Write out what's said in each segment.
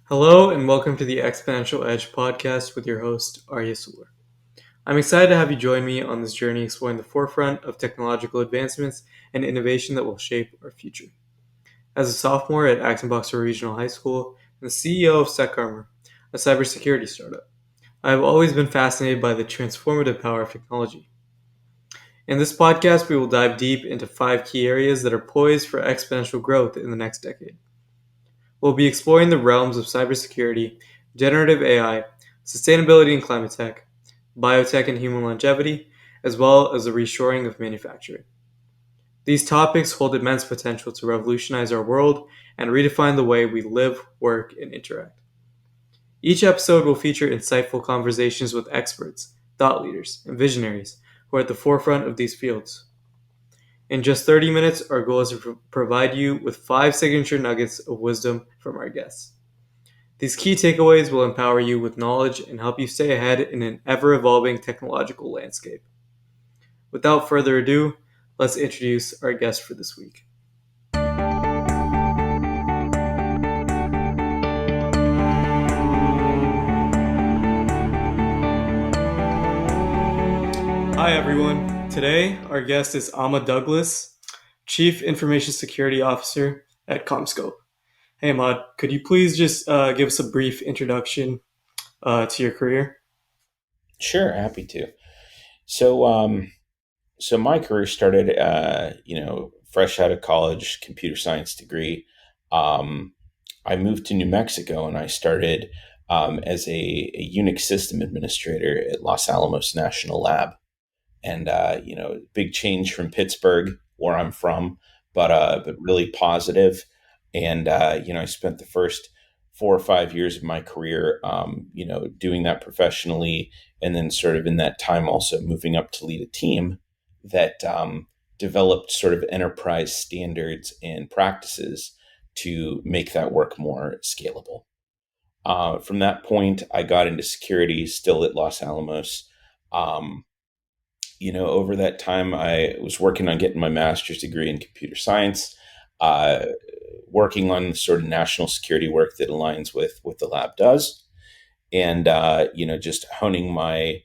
Hello and welcome to the Exponential Edge podcast with your host, Arya Suler. I'm excited to have you join me on this journey exploring the forefront of technological advancements and innovation that will shape our future. As a sophomore at Acton Boxer Regional High School and the CEO of SecArmor, a cybersecurity startup, I have always been fascinated by the transformative power of technology. In this podcast, we will dive deep into 5 key areas that are poised for exponential growth in the next decade. We'll be exploring the realms of cybersecurity, generative AI, sustainability and climate tech, biotech and human longevity, as well as the reshoring of manufacturing. These topics hold immense potential to revolutionize our world and redefine the way we live, work, and interact. Each episode will feature insightful conversations with experts, thought leaders, and visionaries who are at the forefront of these fields. In just 30 minutes, our goal is to provide you with 5 signature nuggets of wisdom from our guests. These key takeaways will empower you with knowledge and help you stay ahead in an ever-evolving technological landscape. Without further ado, let's introduce our guest for this week. Hi everyone. Today, our guest is Ahmad Douglas, Chief Information Security Officer at Commscope. Hey Ahmad, could you please just give us a brief introduction to your career? Sure, happy to. So my career started, fresh out of college, computer science degree. Um, I moved to New Mexico and I started as a Unix system administrator at Los Alamos National Lab. And big change from Pittsburgh, where I'm from, but really positive. And I spent the first 4 or 5 years of my career, doing that professionally, and then sort of in that time also moving up to lead a team that developed sort of enterprise standards and practices to make that work more scalable. From that point, I got into security, still at Los Alamos. Um, Over that time, I was working on getting my master's degree in computer science, uh, working on sort of national security work that aligns with what the lab does, and just honing my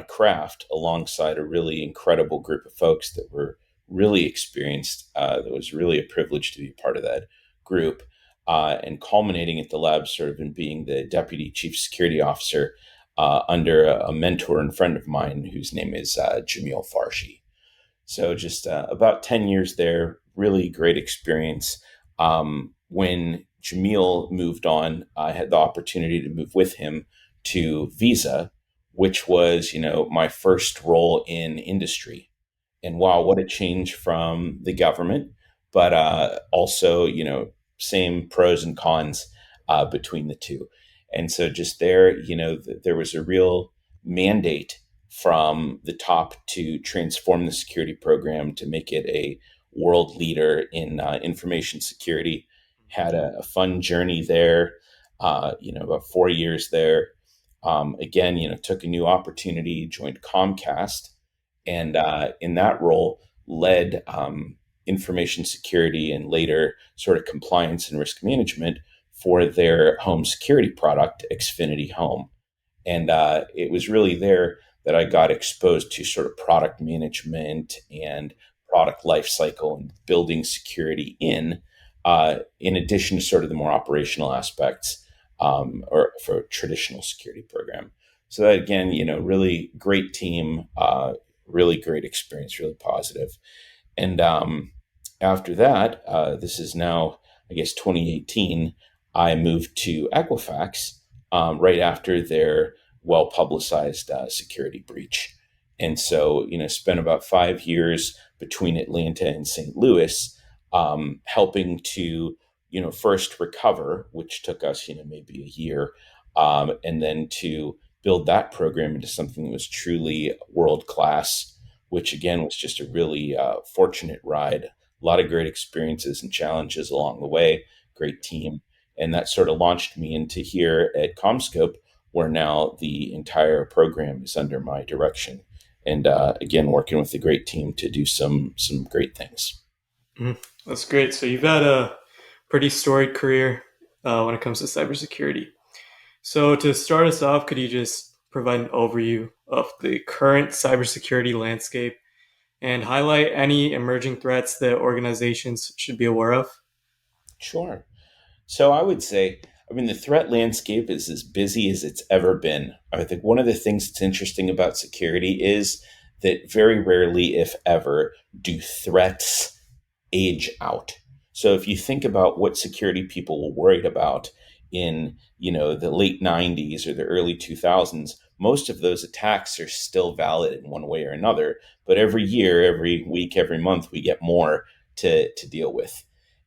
craft alongside a really incredible group of folks that were really experienced. That was really a privilege to be part of that group, and culminating at the lab sort of in being the deputy chief security officer under a mentor and friend of mine whose name is Jamil Farshi. So just about 10 years there, really great experience. When Jamil moved on, I had the opportunity to move with him to Visa, which was, my first role in industry. And wow, what a change from the government, but also, same pros and cons between the two. And so just there, there was a real mandate from the top to transform the security program to make it a world leader in information security. Had a fun journey there, about 4 years there. Again, took a new opportunity, joined Comcast, and in that role led information security and later sort of compliance and risk management for their home security product, Xfinity Home. And it was really there that I got exposed to sort of product management and product lifecycle and building security in addition to sort of the more operational aspects or for a traditional security program. So that again, really great team, really great experience, really positive. And after that, this is now, I guess, 2018. I moved to Equifax right after their well publicized security breach. And so, spent about 5 years between Atlanta and St. Louis, helping to, first recover, which took us, maybe a year, and then to build that program into something that was truly world class, which again was just a really fortunate ride. A lot of great experiences and challenges along the way, great team. And that sort of launched me into here at Commscope, where now the entire program is under my direction. And again, working with a great team to do some great things. Mhm. That's great. So you've had a pretty storied career when it comes to cybersecurity. So, to start us off, could you just provide an overview of the current cybersecurity landscape and highlight any emerging threats that organizations should be aware of? Sure. So I would say, I mean, the threat landscape is as busy as it's ever been. I think one of the things that's interesting about security is that very rarely, if ever, do threats age out. So if you think about what security people were worried about in, the late 90s or the early 2000s, most of those attacks are still valid in one way or another. But every year, every week, every month, we get more to deal with.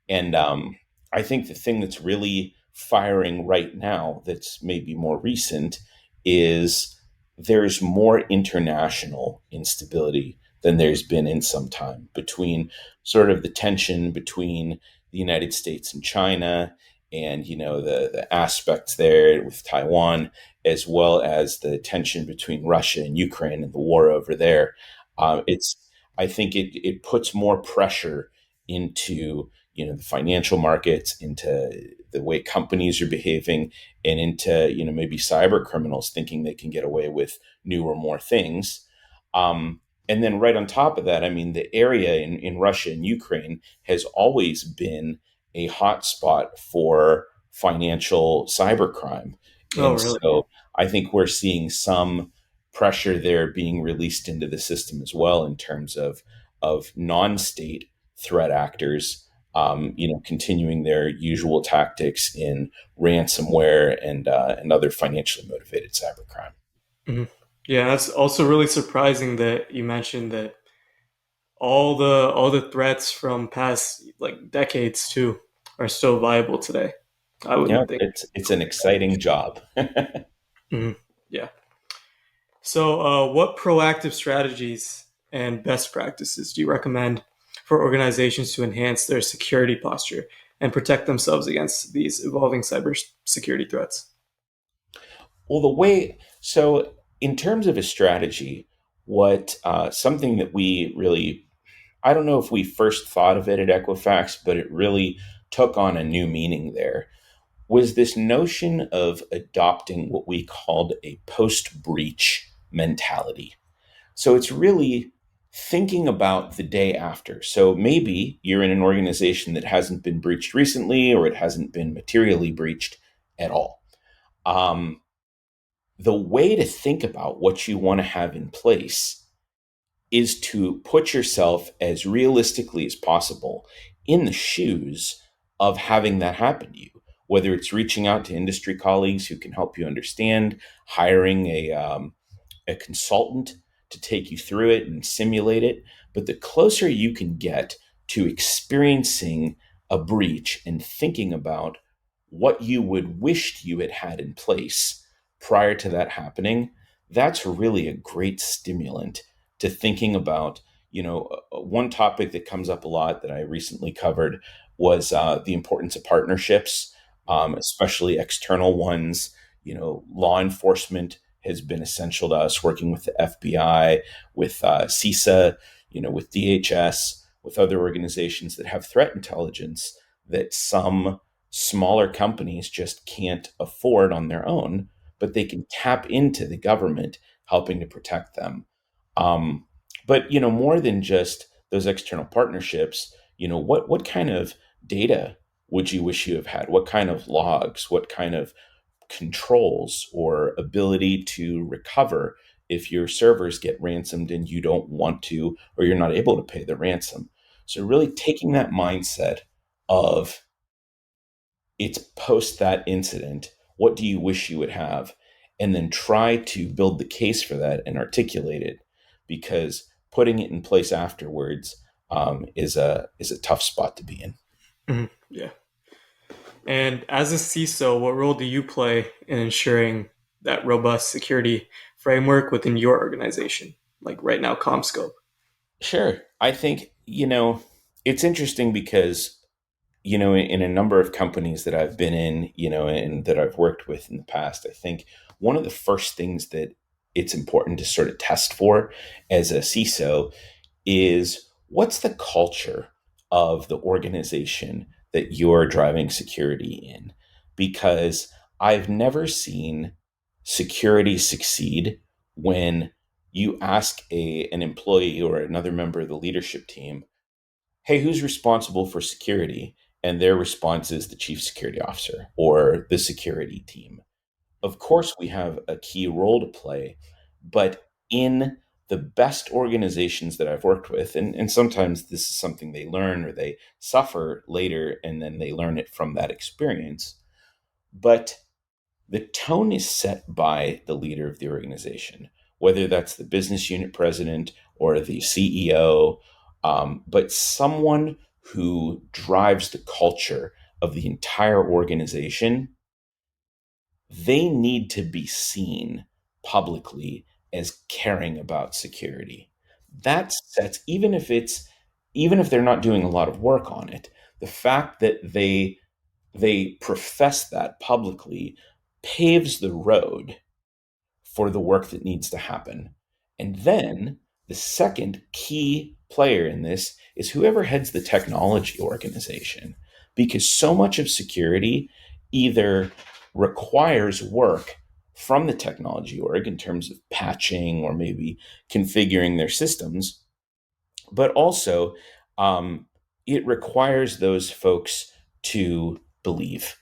And I think the thing that's really firing right now, that's maybe more recent, is there's more international instability than there's been in some time between sort of the tension between the United States and China, and the aspects there with Taiwan, as well as the tension between Russia and Ukraine and the war over there. It's I think it puts more pressure into the financial markets, into the way companies are behaving, and into maybe cyber criminals thinking they can get away with newer more things. And then right on top of that, I mean, the area in Russia and Ukraine has always been a hot spot for financial cybercrime. Oh, And really? so I think we're seeing some pressure there being released into the system as well, in terms of non-state threat actors, continuing their usual tactics in ransomware and other financially motivated cybercrime. Mhm. Yeah, that's also really surprising that you mentioned that all the threats from past like decades too are still viable today. I Yeah, wouldn't think. it's an exciting job. Mhm. Yeah. So, what proactive strategies and best practices do you recommend for organizations to enhance their security posture and protect themselves against these evolving cybersecurity threats? Well, so in terms of a strategy, what something that we really, I don't know if we first thought of it at Equifax, but it really took on a new meaning there, was this notion of adopting what we called a post breach mentality. So it's really thinking about the day after. So maybe you're in an organization that hasn't been breached recently, or it hasn't been materially breached at all. Um, the way to think about what you want to have in place is to put yourself as realistically as possible in the shoes of having that happen to you. Whether it's reaching out to industry colleagues who can help you understand, hiring a consultant to take you through it and simulate it. But the closer you can get to experiencing a breach and thinking about what you would wished you had had in place prior to that happening, that's really a great stimulant to thinking about. One topic that comes up a lot that I recently covered was the importance of partnerships, especially external ones. Law enforcement has been essential to us, working with the FBI, with CISA, with DHS, with other organizations that have threat intelligence that some smaller companies just can't afford on their own, but they can tap into the government helping to protect them. Um, but more than just those external partnerships, what kind of data would you wish you have had? What kind of logs? What kind of controls or ability to recover if your servers get ransomed and you don't want to, or you're not able to pay the ransom? So really taking that mindset of, it's post that incident, what do you wish you would have? And then try to build the case for that and articulate it, because putting it in place afterwards is a tough spot to be in. Mhm. Yeah. And as a CISO, what role do you play in ensuring that robust security framework within your organization? Like right now, Commscope. Sure. I think, it's interesting because, in a number of companies that I've been in, and that I've worked with in the past, I think one of the first things that it's important to sort of test for as a CISO is, what's the culture of the organization that you're driving security in? because I've never seen security succeed when you ask an employee or another member of the leadership team, hey, who's responsible for security? And their response is the chief security officer or the security team. Of course, we have a key role to play, but in the best organizations that I've worked with, and sometimes this is something they learn or they suffer later and then they learn it from that experience. But the tone is set by the leader of the organization, whether that's the business unit president or the CEO, but someone who drives the culture of the entire organization. They need to be seen publicly as caring about security. That sets, even if they're not doing a lot of work on it, the fact that they profess that publicly paves the road for the work that needs to happen. And then the second key player in this is whoever heads the technology organization, because so much of security either requires work from the technology org in terms of patching or maybe configuring their systems, but also it requires those folks to believe.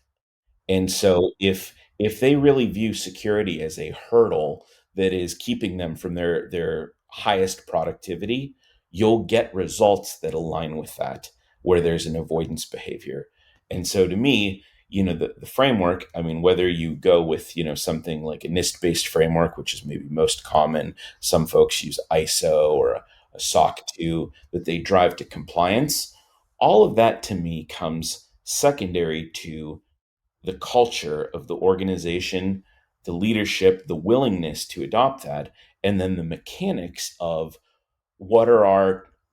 And so if they really view security as a hurdle that is keeping them from their highest productivity, you'll get results that align with that where there's an avoidance behavior. And so to me, the framework, I mean, whether you go with, something like a NIST based framework, which is maybe most common, some folks use ISO or a SOC 2 that they drive to compliance. All of that to me comes secondary to the culture of the organization, the leadership, the willingness to adopt that, and then the mechanics of what are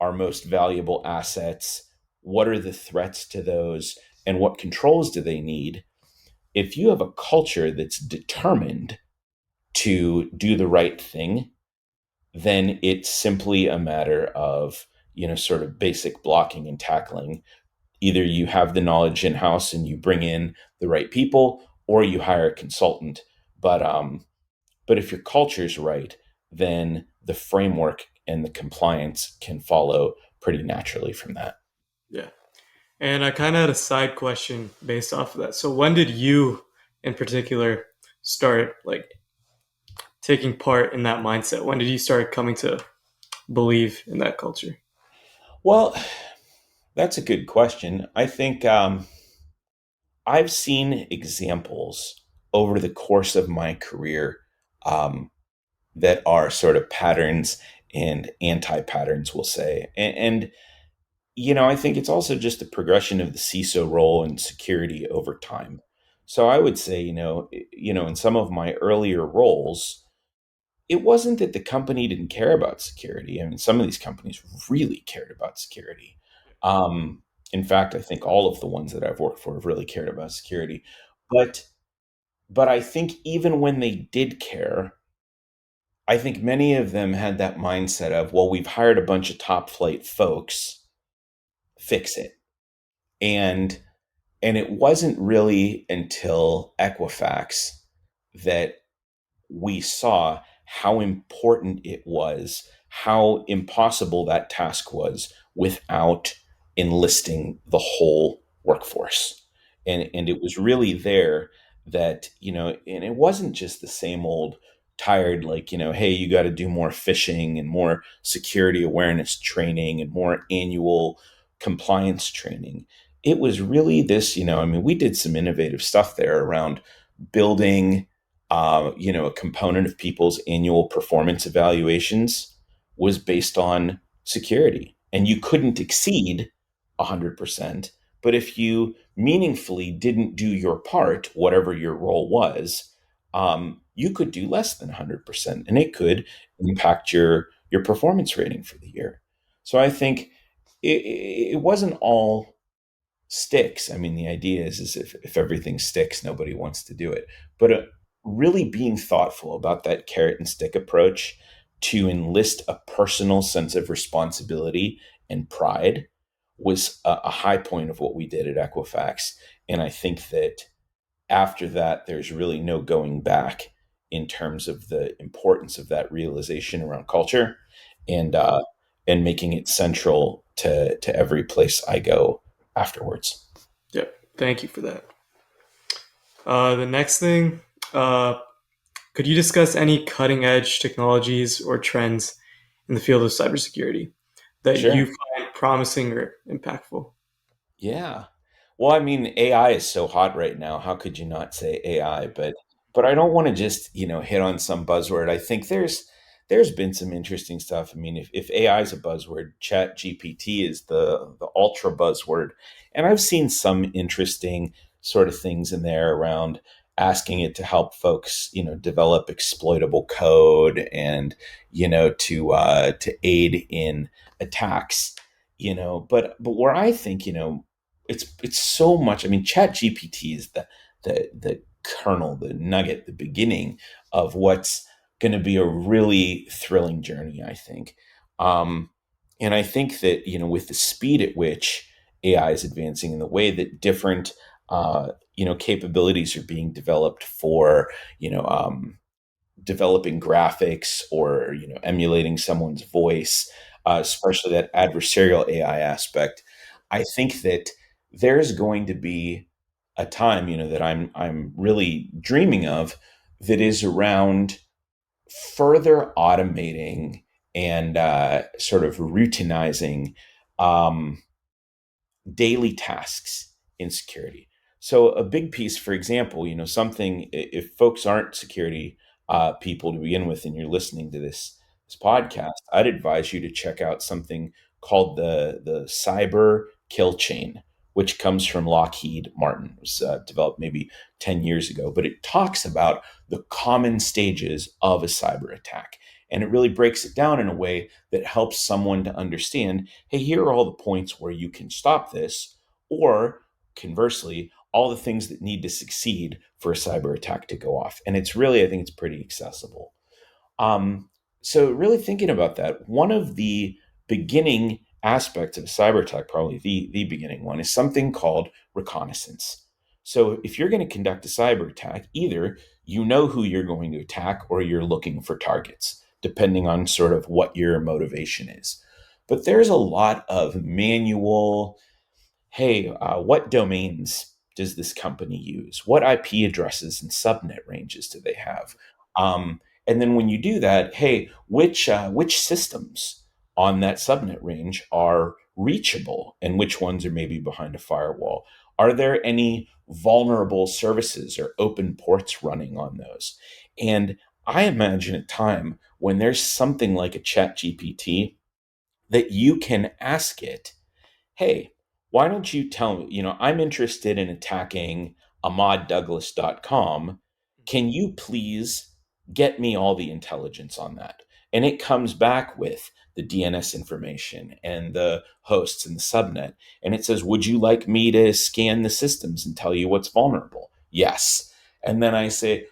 our most valuable assets, what are the threats to those, and what controls do they need. If you have a culture that's determined to do the right thing, then it's simply a matter of, sort of basic blocking and tackling. Either you have the knowledge in house and you bring in the right people, or you hire a consultant. But if your culture is right, then the framework and the compliance can follow pretty naturally from that. Yeah. And I kind of had a side question based off of that. So when did you, in particular, start like taking part in that mindset? When did you start coming to believe in that culture? Well, that's a good question. I think I've seen examples over the course of my career um, that are sort of patterns and anti patterns, we'll say. And I think it's also just a progression of the CISO role and security over time. So I would say, in some of my earlier roles, it wasn't that the company didn't care about security. I mean, some of these companies really cared about security. In fact, I think all of the ones that I've worked for have really cared about security. But but I think even when they did care, I think many of them had that mindset of, well, we've hired a bunch of top flight folks, fix it. And And it wasn't really until Equifax that we saw how important it was, how impossible that task was without enlisting the whole workforce. And it was really there that, and it wasn't just the same old tired, like, hey, you got to do more phishing and more security awareness training and more annual compliance training. It was really this, I mean, we did some innovative stuff there around building a component of people's annual performance evaluations was based on security, and you couldn't exceed 100%. But if you meaningfully didn't do your part, whatever your role was, you could do less than 100%, and it could impact your performance rating for the year. So I think it wasn't all sticks. I mean, the idea is if everything sticks, nobody wants to do it. But really being thoughtful about that carrot and stick approach to enlist a personal sense of responsibility and pride was a high point of what we did at Equifax. And I think that after that, there's really no going back in terms of the importance of that realization around culture and and making it central to every place I go afterwards. Yep. Thank you for that. The next thing, uh, could you discuss any cutting edge technologies or trends in the field of cybersecurity that you Sure. find promising or impactful? Yeah. Well, I mean, AI is so hot right now. How could you not say AI? But I don't want to just, hit on some buzzword. I think there's been some interesting stuff. I mean, if AI is a buzzword, Chat GPT is the ultra buzzword. And I've seen some interesting sort of things in there around asking it to help folks, develop exploitable code and, to aid in attacks. But where I think, it's so much. I mean, Chat GPT is the kernel, the nugget, the beginning of what's going to be a really thrilling journey, I think. Um, and I think that, with the speed at which AI is advancing and the way that different capabilities are being developed for developing graphics or emulating someone's voice, especially that adversarial AI aspect. I think that there's going to be a time, that I'm really dreaming of, that is around further automating and sort of routinizing um, daily tasks in security. So a big piece, for example, something, if folks aren't security people to begin with, and you're listening to this podcast, I'd advise you to check out something called the cyber kill chain, which comes from Lockheed Martin. It was developed maybe 10 years ago, but it talks about the common stages of a cyber attack. And it really breaks it down in a way that helps someone to understand, hey, here are all the points where you can stop this, or conversely, all the things that need to succeed for a cyber attack to go off. And it's really, I think it's pretty accessible. Um, so really thinking about that, one of the beginning aspects of a cyber attack, probably the beginning one, is something called reconnaissance. So if you're going to conduct a cyber attack, either you know who you're going to attack or you're looking for targets, depending on sort of what your motivation is. But there's a lot of manual, hey, what domains does this company use? What IP addresses and subnet ranges do they have? And then when you do that, hey, which systems on that subnet range are reachable, and which ones are maybe behind a firewall? Are there any vulnerable services or open ports running on those? And I imagine a time when there's something like a Chat GPT that you can ask it, hey, why don't you tell me, I'm interested in attacking ahmaddouglas.com. Can you please get me all the intelligence on that? And it comes back with the DNS information and the hosts and the subnet. And it says, would you like me to scan the systems and tell you what's vulnerable? Yes. And then I say,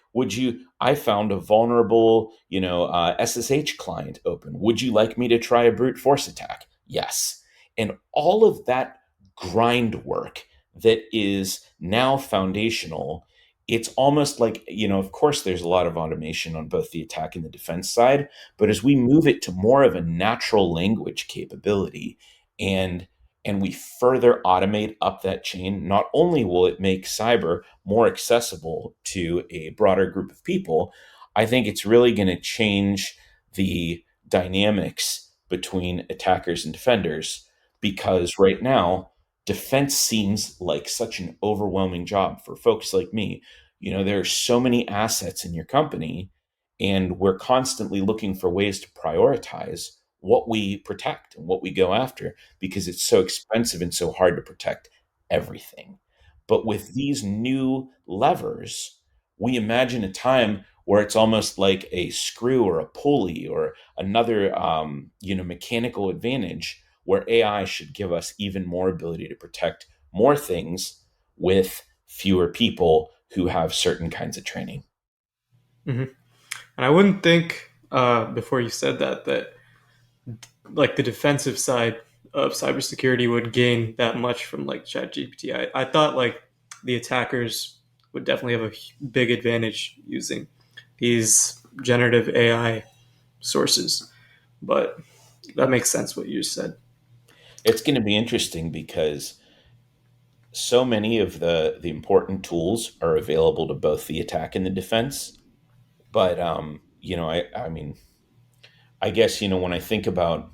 I found a vulnerable, SSH client open. Would you like me to try a brute force attack? Yes. And all of that grind work that is now foundational, it's almost like, of course, there's a lot of automation on both the attack and the defense side. But as we move it to more of a natural language capability and and we further automate up that chain, not only will it make cyber more accessible to a broader group of people, I think it's really going to change the dynamics between attackers and defenders, because right now defense seems like such an overwhelming job for folks like me. There are so many assets in your company, and we're constantly looking for ways to prioritize what we protect and what we go after, because it's so expensive and so hard to protect everything. But with these new levers, we imagine a time where it's almost like a screw or a pulley or another mechanical advantage, where AI should give us even more ability to protect more things with fewer people who have certain kinds of training. Hmm. And I wouldn't think before you said that like the defensive side of cybersecurity would gain that much from like ChatGPT. I thought like the attackers would definitely have a big advantage using these generative AI sources. But that makes sense what you just said. It's going to be interesting because so many of the important tools are available to both the attack and the defense. But I mean, I guess when I think about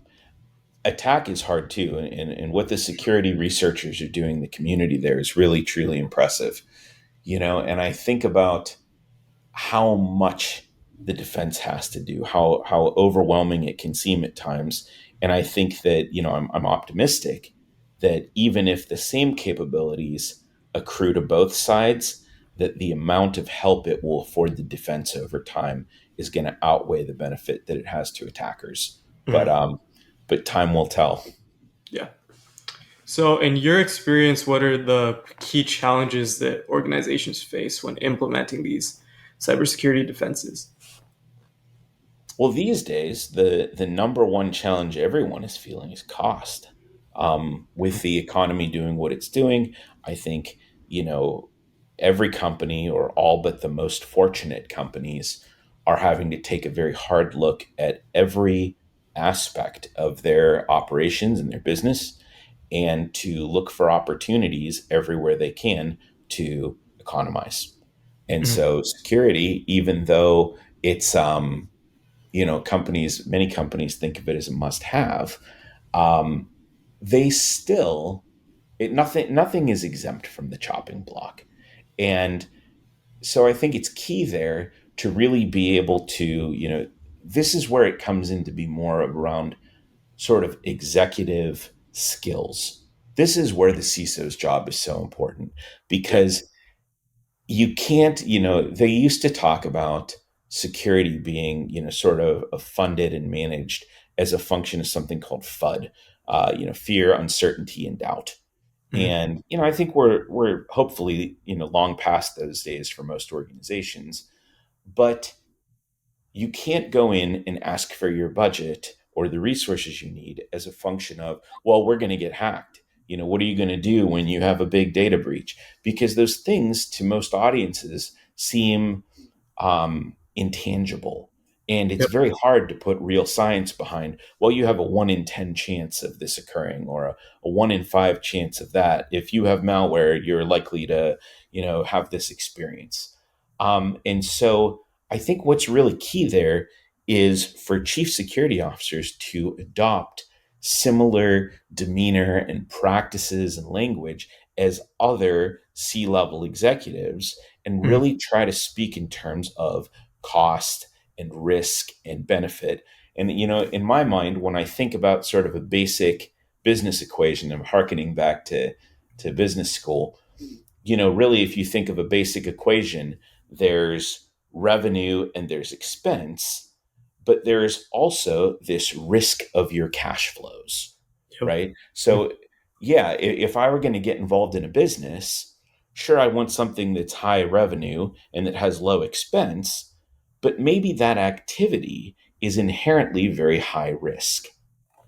attack is hard too, and what the security researchers are doing, the community there is really truly impressive. And I think about how much the defense has to do, how overwhelming it can seem at times. And I think that I'm optimistic that even if the same capabilities accrue to both sides, that the amount of help it will afford the defense over time is going to outweigh the benefit that it has to attackers. But Mhm. but time will tell. Yeah. So, in your experience, what are the key challenges that organizations face when implementing these cybersecurity defenses? Well, these days, the number one challenge everyone is feeling is cost. With the economy doing what it's doing, I think you know every company, or all but the most fortunate companies, are having to take a very hard look at every aspect of their operations and their business, and to look for opportunities everywhere they can to economize. And Mhm. so, security, even though it's many companies think of it as a must have. um, they still nothing is exempt from the chopping block. And so I think it's key there to really be able to this is where it comes in to be more around sort of executive skills. This is where the CISO's job is so important, Yeah. because you can't, they used to talk about security being, sort of funded and managed as a function of something called FUD, fear, uncertainty, and doubt. Mhm. And, I think we're hopefully, long past those days for most organizations. But you can't go in and ask for your budget or the resources you need as a function of, well, we're going to get hacked. What are you going to do when you have a big data breach? Because those things to most audiences seem intangible. And it's Yep. very hard to put real science behind, well, you have a 1 in 10 chance of this occurring, or a 1 in 5 chance of that. If you have malware, you're likely to, have this experience. And so I think what's really key there is for chief security officers to adopt similar demeanor and practices and language as other C-level executives, and Mhm. really try to speak in terms of cost and risk and benefit. And in my mind, when I think about sort of a basic business equation, I'm hearkening back to business school. Really, if you think of a basic equation, there's revenue and there's expense, but there's also this risk of your cash flows, Yep. right? Mhm. So, yeah, if I were going to get involved in a business, sure, I want something that's high revenue and that has low expense, but maybe that activity is inherently very high risk.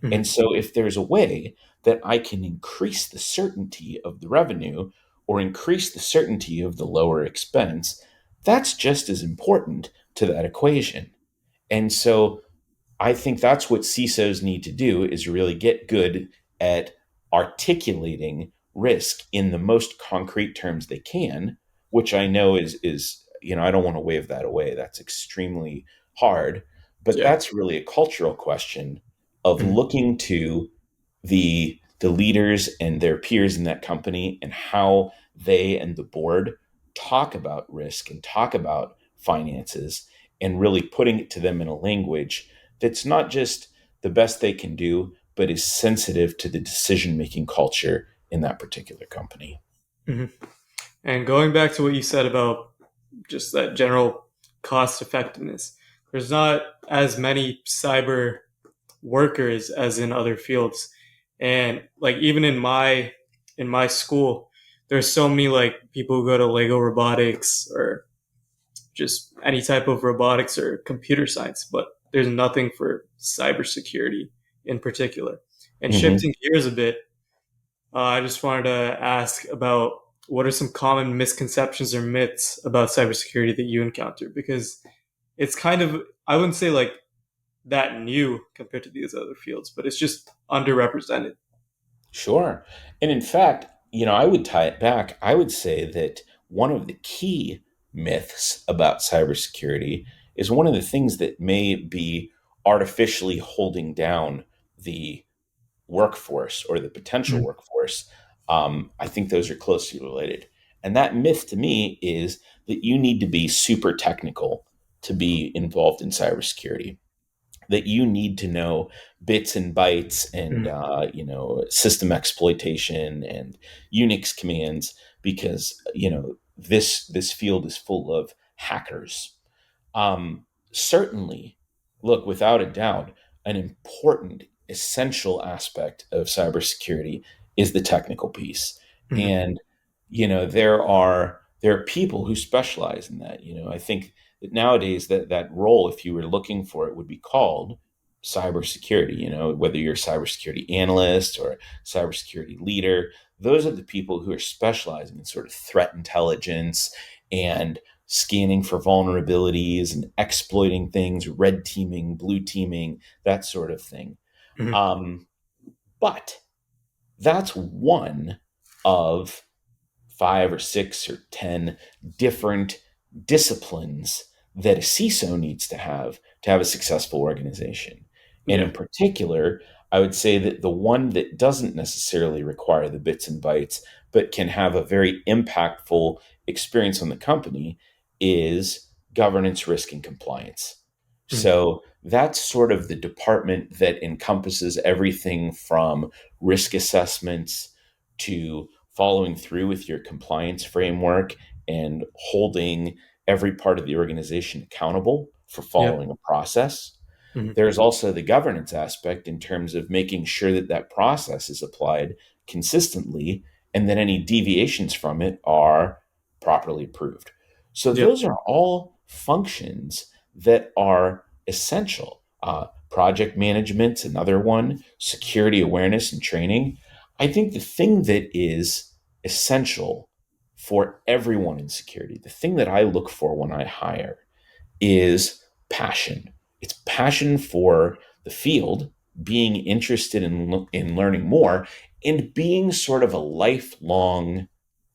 And Mhm. so, if there's a way that I can increase the certainty of the revenue or increase the certainty of the lower expense, that's just as important to that equation. And so, I think that's what CISOs need to do, is really get good at articulating risk in the most concrete terms they can, which I know is I don't want to wave that away. That's extremely hard, but Yeah. that's really a cultural question of Mhm. looking to the leaders and their peers in that company, and how they and the board talk about risk and talk about finances, and really putting it to them in a language that's not just the best they can do, but is sensitive to the decision making culture in that particular company. Mhm. And going back to what you said about just that general cost effectiveness, there's not as many cyber workers as in other fields. And like even in my school, there's so many like people who go to Lego robotics or just any type of robotics or computer science, but there's nothing for cybersecurity in particular. And Hmm. shifting gears a bit, I just wanted to ask about what are some common misconceptions or myths about cybersecurity that you encounter? Because it's kind of, I wouldn't say like that new compared to these other fields, but it's just underrepresented. Sure. And in fact, I would tie it back. I would say that one of the key myths about cybersecurity is one of the things that may be artificially holding down the workforce or the potential Mm. workforce. I think those are closely related. And that myth to me is that you need to be super technical to be involved in cybersecurity, that you need to know bits and bytes and Mm. system exploitation and Unix commands because this field is full of hackers. Certainly, look, without a doubt, an important, essential aspect of cybersecurity is the technical piece. Mm. And, there are people who specialize in that. I think that nowadays that role, if you were looking for it, would be called cybersecurity, whether you're a cybersecurity analyst or a cybersecurity leader, those are the people who are specializing in sort of threat intelligence and scanning for vulnerabilities and exploiting things, red teaming, blue teaming, that sort of thing. Mm. Um, but that's one of 5 or 6 or 10 different disciplines that a CISO needs to have a successful organization. And Yeah. in particular, I would say that the one that doesn't necessarily require the bits and bytes, but can have a very impactful experience on the company is governance, risk, and compliance. Mm. So that's sort of the department that encompasses everything from risk assessments to following through with your compliance framework and holding every part of the organization accountable for Yep. following a process. Mm. There's also the governance aspect in terms of making sure that that process is applied consistently and that any deviations from it are properly approved. So Yep. those are all functions that are essential. Project management's another one, security awareness and training. I think the thing that is essential for everyone in security, the thing that I look for when I hire is passion. It's passion for the field, being interested in learning more, and being sort of a lifelong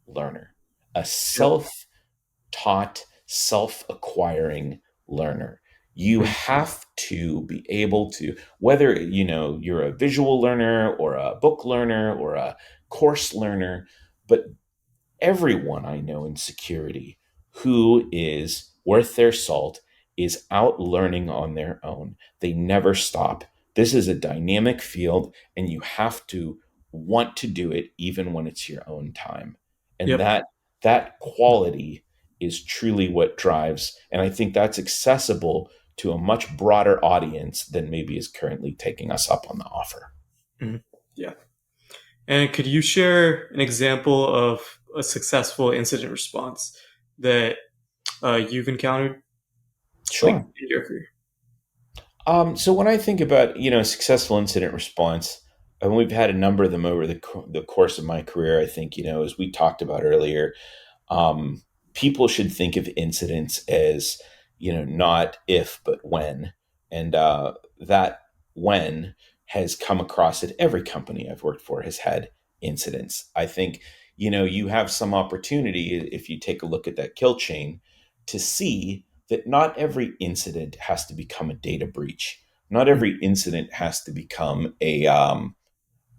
learner, a Yep. self-taught, self-acquiring learner. You Mm. have to be able to, whether you're a visual learner or a book learner or a course learner, but everyone I know in security who is worth their salt is out learning on their own. They never stop. This is a dynamic field, and you have to want to do it even when it's your own time. And Yep. that quality is truly what drives. And I think that's accessible to a much broader audience than maybe is currently taking us up on the offer. Mm. Yeah. And could you share an example of a successful incident response that you've encountered, like Sure. in your career? So when I think about successful incident response, and we've had a number of them over the course of my career, I think as we talked about earlier, um, people should think of incidents as not if but when, and that when has come across at every company I've worked for has had incidents. I think you have some opportunity if you take a look at that kill chain to see that not every incident has to become a data breach. Not Mm. every incident has to become a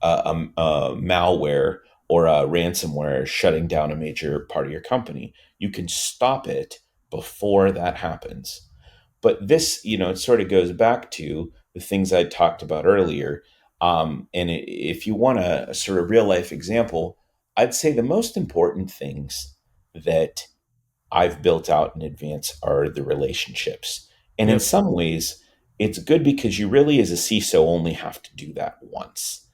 malware or a ransomware shutting down a major part of your company. You can stop it before that happens. But this, it sort of goes back to the things I talked about earlier. If you want a sort of real life example, I'd say the most important things that I've built out in advance are the relationships. And in Yep. some ways, it's good because you really, as a CISO, only have to do that once.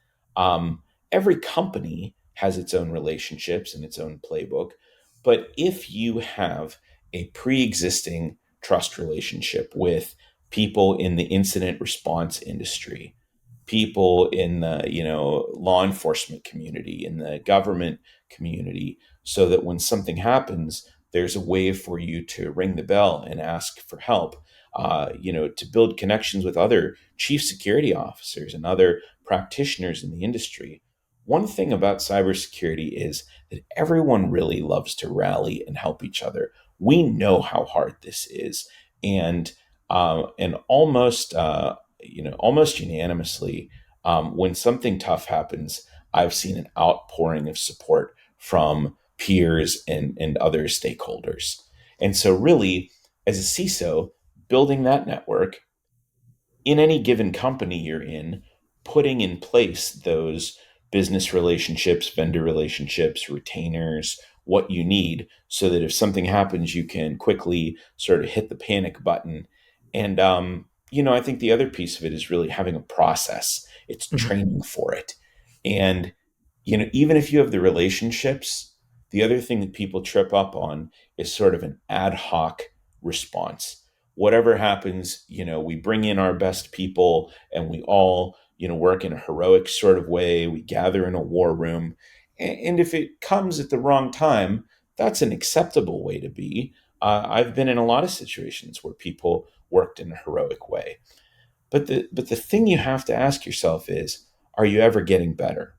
Every company has its own relationships and its own playbook. But if you have a pre existing trust relationship with people in the incident response industry, people in the, law enforcement community, in the government community, so that when something happens, there's a way for you to ring the bell and ask for help. To build connections with other chief security officers and other practitioners in the industry. One thing about cybersecurity is that everyone really loves to rally and help each other. We know how hard this is, and almost unanimously, when something tough happens, I've seen an outpouring of support from peers and other stakeholders. And so, really, as a CISO, building that network in any given company you're in, putting in place those business relationships, vendor relationships, retainers, what you need, so that if something happens, you can quickly sort of hit the panic button. And, I think the other piece of it is really having a process, it's Mhm. training for it. And, even if you have the relationships, the other thing that people trip up on is sort of an ad hoc response. Whatever happens, we bring in our best people and we all, work in a heroic sort of way. We gather in a war room. And if it comes at the wrong time, that's an acceptable way to be. I've been in a lot of situations where people worked in a heroic way. But the thing you have to ask yourself is, are you ever getting better?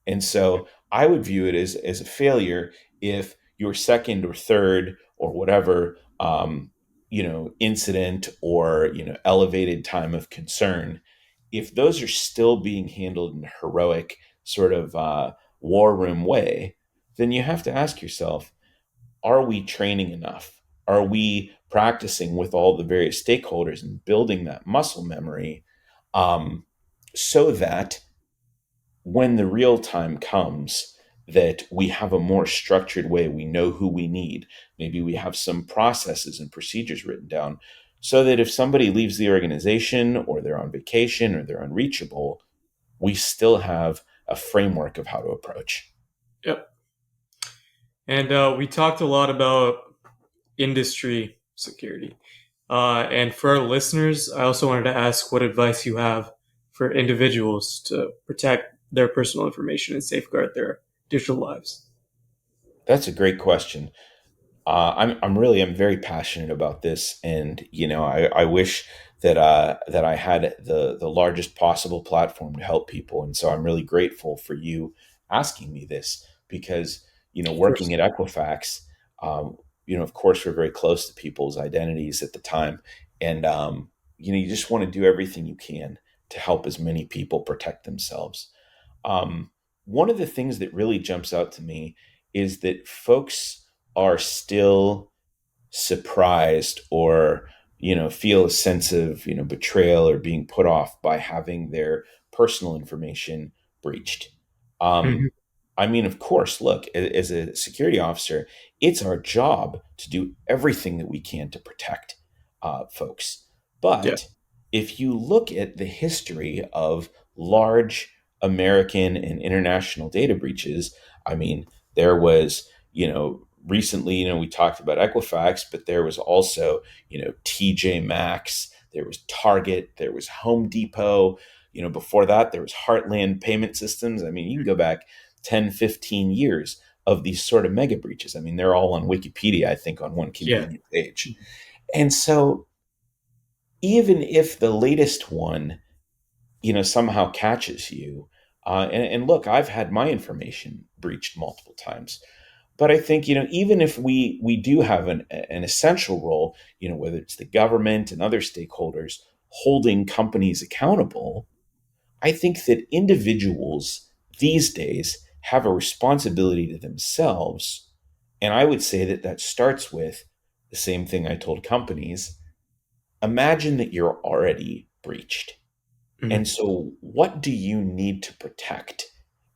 And so I would view it as a failure if your second or third or whatever, incident or, elevated time of concern, if those are still being handled in a heroic sort of war room way, then you have to ask yourself, are we training enough? Are we practicing with all the various stakeholders and building that muscle memory, um, so that when the real time comes, that we have a more structured way, we know who we need, maybe we have some processes and procedures written down, so that if somebody leaves the organization or they're on vacation or they're unreachable, we still have a framework of how to approach. Yep. And we talked a lot about industry security. And for our listeners, I also wanted to ask what advice you have for individuals to protect their personal information and safeguard their digital lives. That's a great question. I'm very passionate about this, and I wish that I had the largest possible platform to help people, and so I'm really grateful for you asking me this, because Of working course. at Equifax, of course we're very close to people's identities at the time, and you just want to do everything you can to help as many people protect themselves. Um, One of the things that really jumps out to me is that folks are still surprised, or feel a sense of betrayal or being put off by having their personal information breached. um, Mhm. I mean, of course, look, as a security officer, it's our job to do everything that we can to protect folks. Yeah. But if you look at the history of large American and international data breaches, I mean, there was, recently, we talked about Equifax, but there was also, TJ Maxx, there was Target, there was Home Depot. Before that, there was Heartland Payment Systems. I mean, you can go back 10, 15 years of these sort of mega breaches. I mean, they're all on Wikipedia, I think, on one Yeah. convenient page. And so even if the latest one, somehow catches you, and look, I've had my information breached multiple times. But I think, even if we do have an essential role, whether it's the government and other stakeholders holding companies accountable, I think that individuals these days have a responsibility to themselves. And I would say that that starts with the same thing I told companies. Imagine that you're already breached. And Mhm. so, what do you need to protect?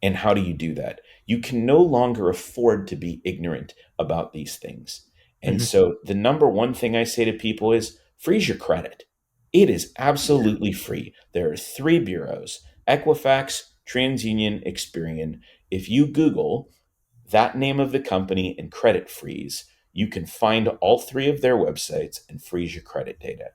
And how do you do that? You can no longer afford to be ignorant about these things. And Mhm. so, the number one thing I say to people is freeze your credit. It is absolutely free. There are three bureaus: Equifax, TransUnion, Experian. If you Google that name of the company and credit freeze, you can find all three of their websites and freeze your credit data.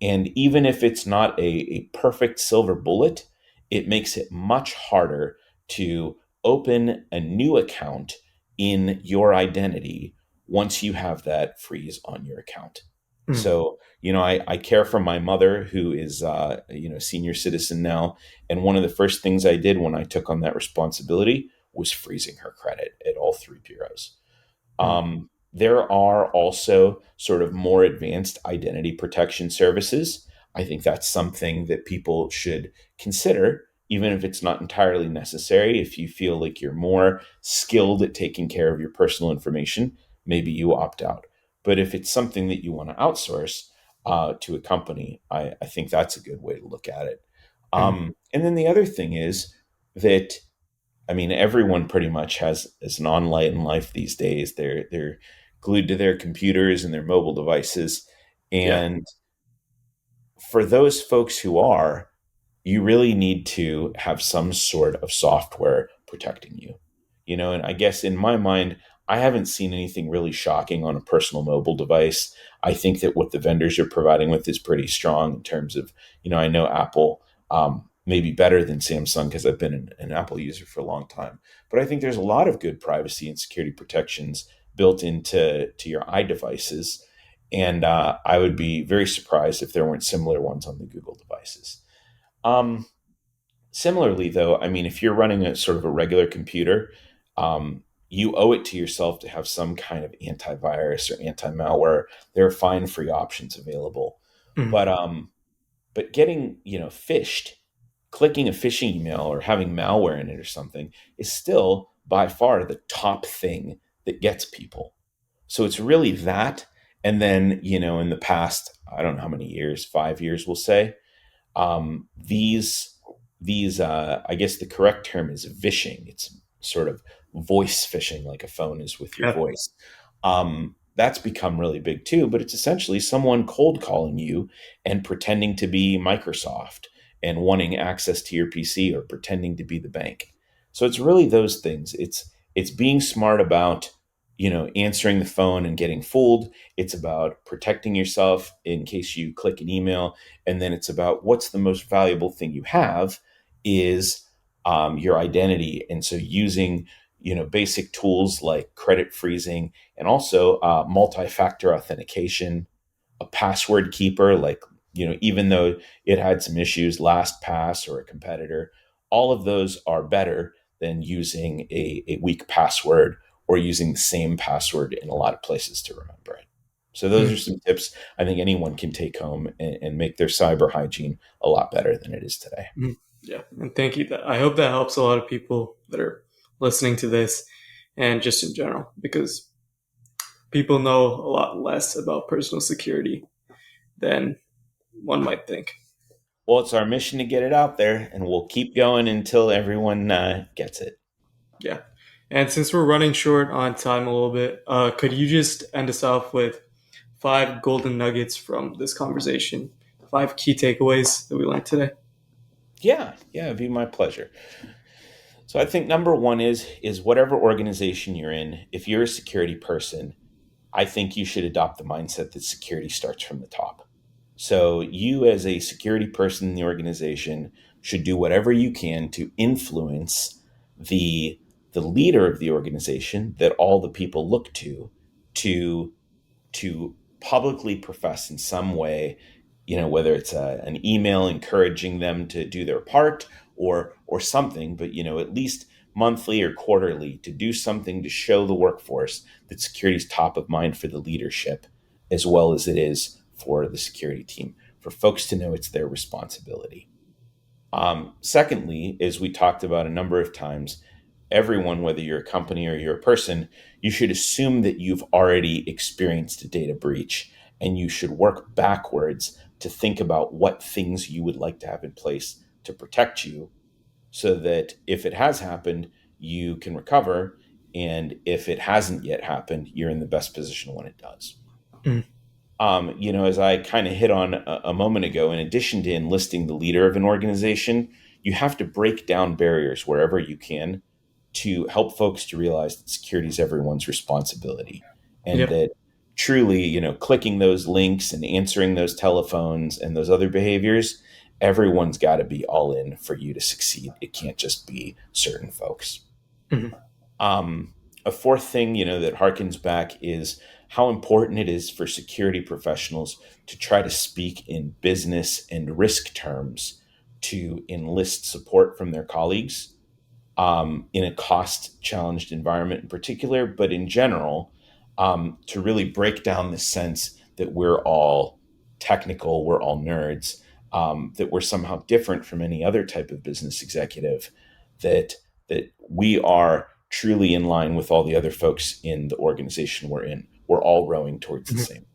And even if it's not a perfect silver bullet, it makes it much harder to open a new account in your identity once you have that freeze on your account. Mm. So, I care for my mother who is, senior citizen now. And one of the first things I did when I took on that responsibility was freezing her credit at all three bureaus. Mm. There are also sort of more advanced identity protection services. I think that's something that people should consider, even if it's not entirely necessary. If you feel like you're more skilled at taking care of your personal information, maybe you opt out. But if it's something that you want to outsource to a company, I think that's a good way to look at it. Mm. And then the other thing is that everyone pretty much has is an online life these days. They're glued to their computers and their mobile devices. Yeah. And for those folks who are, you really need to have some sort of software protecting you. And I guess in my mind, I haven't seen anything really shocking on a personal mobile device. I think that what the vendors are providing with is pretty strong in terms of, I know Apple maybe better than Samsung because I've been an Apple user for a long time. But I think there's a lot of good privacy and security protections built into your iDevices. And I would be very surprised if there weren't similar ones on the Google devices. Um, Similarly, though, if you're running a sort of a regular computer, you owe it to yourself to have some kind of antivirus or anti-malware. There are fine free options available, Mm. but getting phished, clicking a phishing email or having malware in it or something is still by far the top thing that gets people. So it's really that, and then in the past, I don't know how many years, 5 years, we'll say, these I guess the correct term is vishing. It's sort of voice phishing, like a phone is with your Yeah. voice. That's become really big too, but it's essentially someone cold calling you and pretending to be Microsoft and wanting access to your PC or pretending to be the bank. So it's really those things. It's being smart about answering the phone and getting fooled. It's about protecting yourself in case you click an email, and then it's about what's the most valuable thing you have is your identity. And so using basic tools like credit freezing and also multi-factor authentication, a password keeper, like even though it had some issues, LastPass or a competitor, all of those are better than using a weak password or using the same password in a lot of places to remember it. So those are Mm. some tips I think anyone can take home and make their cyber hygiene a lot better than it is today. Mm. Yeah. And thank you. I hope that helps a lot of people that are listening to this and just in general, because people know a lot less about personal security than one might think. Well, it's our mission to get it out there, and we'll keep going until everyone gets it. Yeah. And since we're running short on time a little bit, could you just end us off with five golden nuggets from this conversation? Five key takeaways that we learned today? Yeah, it'd be my pleasure. So I think number one is whatever organization you're in, if you're a security person, I think you should adopt the mindset that security starts from the top. So you as a security person in the organization should do whatever you can to influence the the leader of the organization that all the people look to to publicly profess in some way, whether it's an email encouraging them to do their part or something, but at least monthly or quarterly to do something to show the workforce that security is top of mind for the leadership as well as it is for the security team, for folks to know it's their responsibility. Secondly, as we talked about a number of times, everyone, whether you're a company or you're a person, you should assume that you've already experienced a data breach and you should work backwards to think about what things you would like to have in place to protect you so that if it has happened, you can recover. And if it hasn't yet happened, you're in the best position when it does. Mm. As I kind of hit on a moment ago, in addition to enlisting the leader of an organization, you have to break down barriers wherever you can to help folks to realize that security is everyone's responsibility and Yep. that truly, clicking those links and answering those telephones and those other behaviors everyone's got to be all in for you to succeed. It can't just be certain folks. Mhm. A fourth thing, that harkens back is how important it is for security professionals to try to speak in business and risk terms to enlist support from their colleagues, in a cost challenged environment in particular, but in general, to really break down the sense that we're all technical, we're all nerds, that we're somehow different from any other type of business executive, that we are truly in line with all the other folks in the organization we're in. We're all rowing towards the Mhm. same.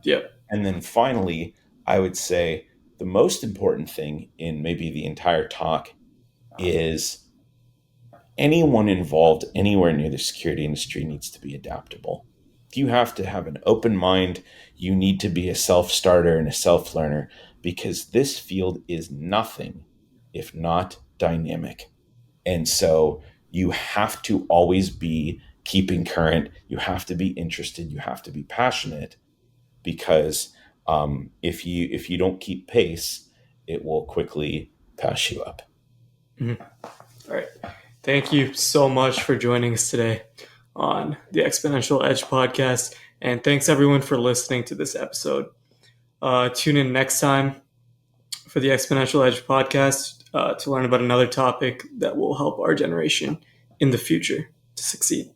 Yep. And then finally, I would say the most important thing in maybe the entire talk is anyone involved anywhere near the security industry needs to be adaptable. You have to have an open mind. You need to be a self starter and a self learner because this field is nothing if not dynamic. And so you have to always be keeping current. You have to be interested. You have to be passionate because if you don't keep pace, it will quickly pass you up. Mhm. All right. Thank you so much for joining us today on the Exponential Edge podcast. And thanks everyone for listening to this episode. Tune in next time for the Exponential Edge podcast to learn about another topic that will help our generation in the future to succeed.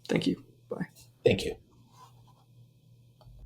Thank you. Bye. Thank you.